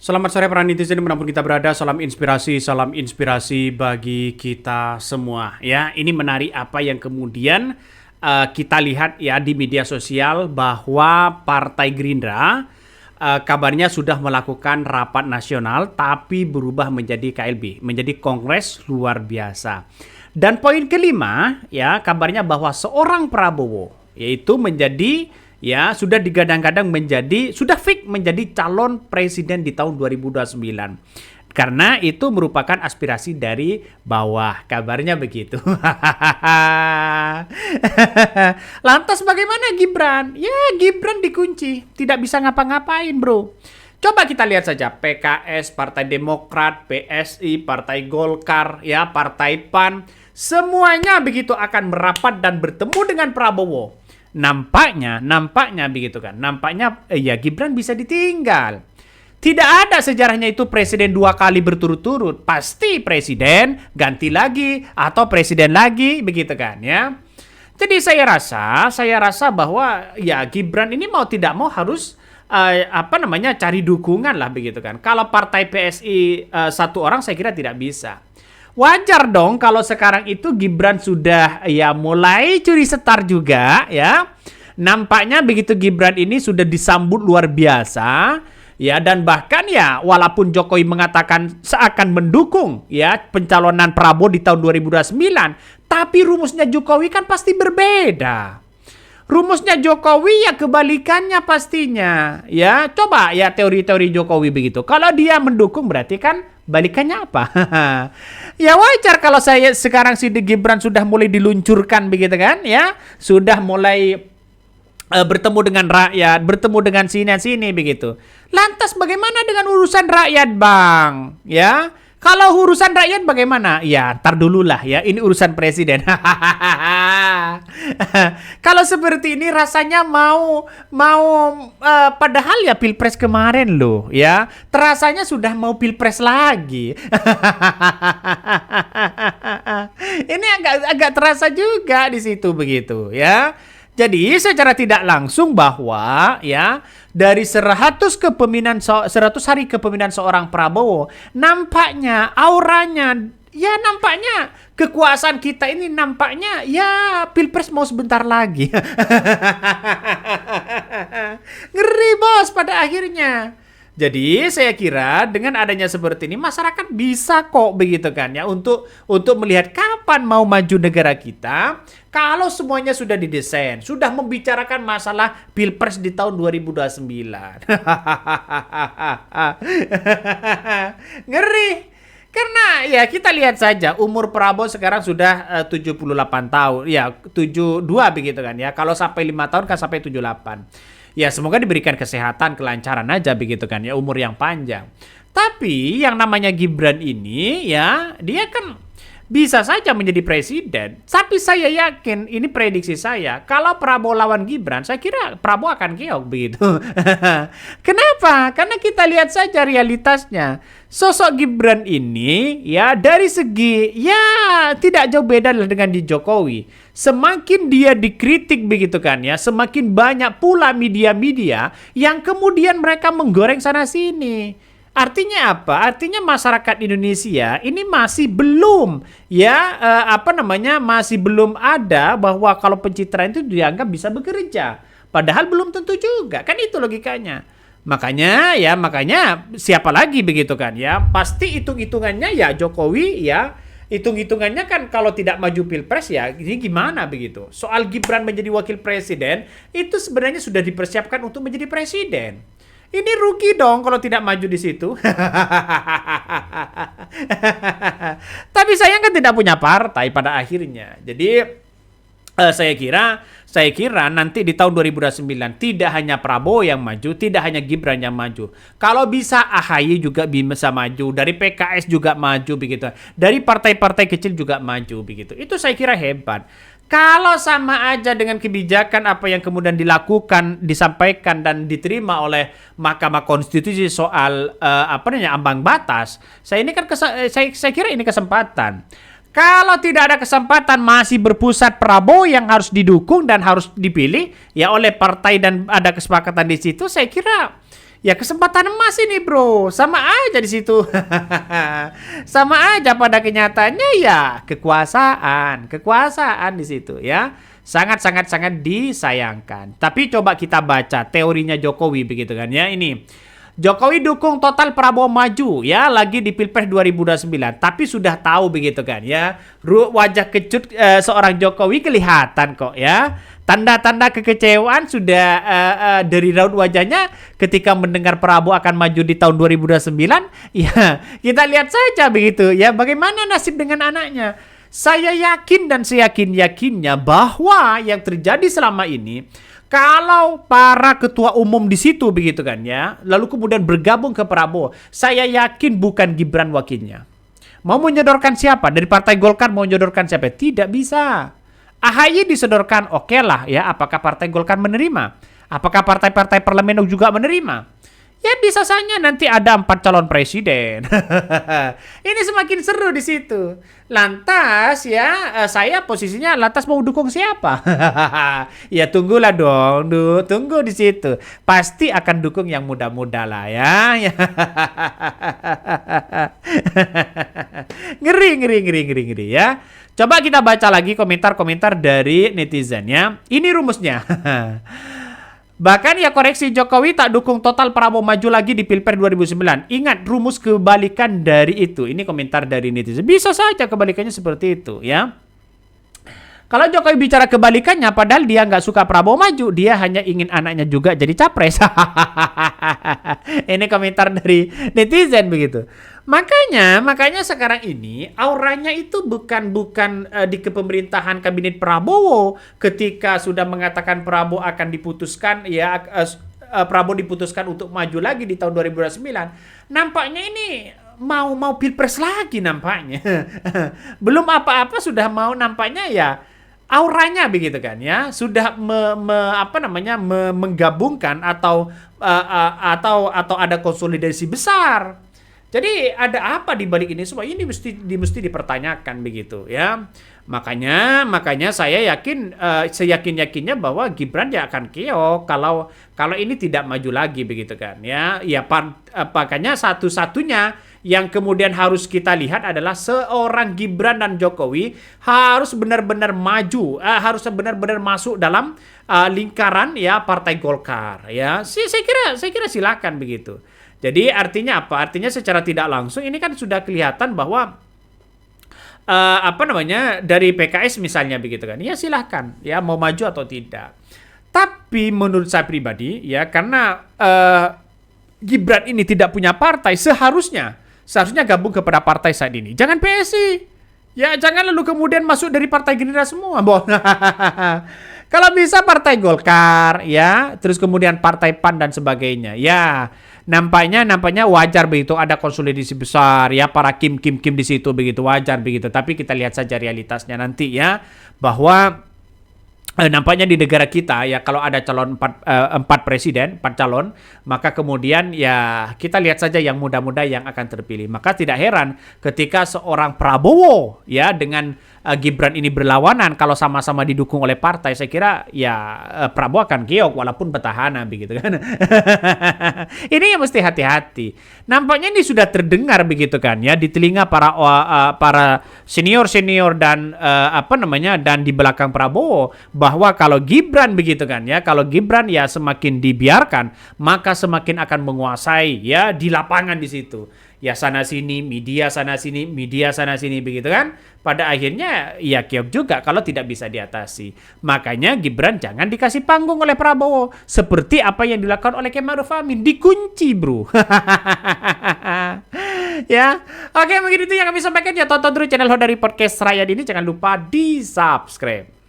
Selamat sore para netizen dimanapun kita berada, salam inspirasi bagi kita semua. Ya, ini menarik apa yang kemudian kita lihat ya di media sosial bahwa Partai Gerindra kabarnya sudah melakukan rapat nasional tapi berubah menjadi KLB, menjadi Kongres Luar Biasa. Dan poin kelima ya kabarnya bahwa seorang Prabowo yaitu menjadi sudah digadang-gadang sudah fix menjadi calon presiden di tahun 2029. Karena itu merupakan aspirasi dari bawah, kabarnya begitu. Lantas bagaimana Gibran? Ya, Gibran dikunci, tidak bisa ngapa-ngapain, bro. Coba kita lihat saja PKS, Partai Demokrat, PSI, Partai Golkar, ya, Partai PAN, semuanya begitu akan merapat dan bertemu dengan Prabowo. Nampaknya begitu kan. Nampaknya Gibran bisa ditinggal. Tidak ada sejarahnya itu presiden 2 kali berturut-turut. Pasti presiden ganti lagi atau presiden lagi begitu kan ya. Jadi saya rasa bahwa Gibran ini mau tidak mau harus cari dukungan lah begitu kan. Kalau partai PSI satu orang saya kira tidak bisa. Wajar dong kalau sekarang itu Gibran sudah mulai curi setar juga ya. Nampaknya begitu Gibran ini sudah disambut luar biasa ya, dan bahkan walaupun Jokowi mengatakan seakan mendukung pencalonan Prabowo di tahun 2029, tapi rumusnya Jokowi kan pasti berbeda. Rumusnya Jokowi kebalikannya pastinya. Ya, coba teori-teori Jokowi begitu. Kalau dia mendukung berarti kan balikannya apa? Ya wajar kalau saya sekarang Gibran sudah mulai diluncurkan begitu kan ya. Sudah mulai bertemu dengan rakyat, bertemu dengan sini begitu. Lantas bagaimana dengan urusan rakyat, Bang? Ya. Kalau urusan rakyat bagaimana? Ya, ntar dulu lah ya. Ini urusan presiden. Kalau seperti ini rasanya mau padahal pilpres kemarin loh ya. Terasanya sudah mau pilpres lagi. Ini agak terasa juga di situ begitu ya. Jadi secara tidak langsung bahwa dari 100 hari kepemimpinan seorang Prabowo, nampaknya auranya nampaknya kekuasaan kita ini nampaknya pilpres mau sebentar lagi. Ngeri bos pada akhirnya. Jadi saya kira dengan adanya seperti ini masyarakat bisa kok begitu kan ya untuk melihat kapan mau maju negara kita kalau semuanya sudah didesain, sudah membicarakan masalah pilpres di tahun 2029. Ngeri. Karena kita lihat saja umur Prabowo sekarang sudah 78 tahun. Ya, 72 begitu kan ya. Kalau sampai 5 tahun kan sampai 78. Ya semoga diberikan kesehatan, kelancaran aja begitu kan ya, umur yang panjang. Tapi yang namanya Gibran ini dia kan bisa saja menjadi presiden. Tapi saya yakin, ini prediksi saya, kalau Prabowo lawan Gibran, saya kira Prabowo akan keok begitu. Kenapa? Karena kita lihat saja realitasnya. Sosok Gibran ini dari segi tidak jauh beda dengan di Jokowi. Semakin dia dikritik begitu kan ya, semakin banyak pula media-media yang kemudian mereka menggoreng sana sini. Artinya apa? Artinya masyarakat Indonesia ini masih belum masih belum ada bahwa kalau pencitraan itu dianggap bisa bekerja. Padahal belum tentu juga. Kan itu logikanya. Makanya siapa lagi begitu kan ya? Pasti hitung-hitungannya Jokowi hitung-hitungannya kan kalau tidak maju pilpres ini gimana begitu. Soal Gibran menjadi wakil presiden itu sebenarnya sudah dipersiapkan untuk menjadi presiden. Ini rugi dong kalau tidak maju di situ. Tapi saya kan tidak punya partai pada akhirnya. Jadi saya kira nanti di tahun 2029 tidak hanya Prabowo yang maju, tidak hanya Gibran yang maju. Kalau bisa AHY juga bisa maju, dari PKS juga maju begitu. Dari partai-partai kecil juga maju begitu. Itu saya kira hebat. Kalau sama aja dengan kebijakan apa yang kemudian dilakukan, disampaikan dan diterima oleh Mahkamah Konstitusi soal ambang batas, saya kira ini kesempatan. Kalau tidak ada kesempatan masih berpusat Prabowo yang harus didukung dan harus dipilih oleh partai dan ada kesepakatan di situ, saya kira Ya kesempatan emas ini bro, sama aja di situ. Sama aja pada kenyataannya ya kekuasaan di situ ya. Sangat disayangkan. Tapi coba kita baca teorinya Jokowi begitu kan ya ini. Jokowi dukung total Prabowo maju ya lagi di Pilpres 2029. Tapi sudah tahu begitu kan ya. Wajah kecut seorang Jokowi kelihatan kok ya. Tanda-tanda kekecewaan sudah dari raut wajahnya ketika mendengar Prabowo akan maju di tahun 2029. Ya, kita lihat saja begitu ya bagaimana nasib dengan anaknya. Saya yakin dan seyakin-yakinnya bahwa yang terjadi selama ini kalau para ketua umum di situ begitu kan ya, lalu kemudian bergabung ke Prabowo, saya yakin bukan Gibran wakilnya. Mau menyodorkan siapa? Dari Partai Golkar mau menyodorkan siapa? Tidak bisa. AHY disodorkan, oke lah ya. Apakah Partai Golkar menerima? Apakah partai-partai parlemen juga menerima? Ya bisa saja nanti ada 4 calon presiden. Ini semakin seru di situ. Lantas ya saya posisinya lantas mau dukung siapa? Ya tunggulah dong, tunggu di situ. Pasti akan dukung yang muda-muda lah ya. Ngeri ya. Coba kita baca lagi komentar-komentar dari netizen ya. Ini rumusnya. Bahkan ya koreksi Jokowi tak dukung total Prabowo maju lagi di Pilpres 2009. Ingat rumus kebalikan dari itu. Ini komentar dari netizen. Bisa saja kebalikannya seperti itu ya. Kalau Jokowi bicara kebalikannya padahal dia nggak suka Prabowo maju. Dia hanya ingin anaknya juga jadi capres. Ini komentar dari netizen begitu. Makanya sekarang ini auranya itu bukan di kepemerintahan kabinet Prabowo ketika sudah mengatakan Prabowo akan diputuskan ya Prabowo diputuskan untuk maju lagi di tahun 2029. Nampaknya ini mau pilpres lagi nampaknya. Belum apa-apa sudah mau nampaknya ya auranya begitu kan ya sudah menggabungkan atau ada konsolidasi besar. Jadi ada apa di balik ini semua? Ini mesti dipertanyakan begitu ya. Makanya saya yakin seyakin-yakinnya bahwa Gibran ya akan keok kalau ini tidak maju lagi begitu kan ya. Ya makanya satu-satunya yang kemudian harus kita lihat adalah seorang Gibran dan Jokowi harus benar-benar maju, harus benar-benar masuk dalam lingkaran ya Partai Golkar ya. Saya kira silakan begitu. Jadi artinya apa? Artinya secara tidak langsung ini kan sudah kelihatan bahwa dari PKS misalnya begitu kan. Ya silahkan ya mau maju atau tidak. Tapi menurut saya pribadi ya karena Gibran ini tidak punya partai seharusnya gabung kepada partai saat ini. Jangan PSI. Ya jangan lalu kemudian masuk dari Partai Gerindra semua. Kalau bisa Partai Golkar ya, terus kemudian Partai PAN dan sebagainya. Ya, nampaknya wajar begitu ada konsolidasi besar ya para kim di situ begitu wajar begitu. Tapi kita lihat saja realitasnya nanti ya bahwa nampaknya di negara kita ya kalau ada calon 4 presiden, 4 calon, maka kemudian ya kita lihat saja yang muda-muda yang akan terpilih. Maka tidak heran ketika seorang Prabowo ya dengan Gibran ini berlawanan kalau sama-sama didukung oleh partai, saya kira ya Prabowo akan keok walaupun petahana begitu kan. Ini yang mesti hati-hati. Nampaknya ini sudah terdengar begitu kan ya di telinga para senior dan dan di belakang Prabowo bahwa kalau Gibran begitu kan ya, kalau Gibran ya semakin dibiarkan maka semakin akan menguasai ya di lapangan di situ. Ya sana sini, media sana sini begitu kan. Pada akhirnya ya keok juga kalau tidak bisa diatasi. Makanya Gibran jangan dikasih panggung oleh Prabowo. Seperti apa yang dilakukan oleh Kiai Ma'ruf Amin. Dikunci bro. Ya. Oke mungkin itu yang kami sampaikan ya. Tonton terus channel Hodari Podcast Rakyat ini. Jangan lupa di subscribe.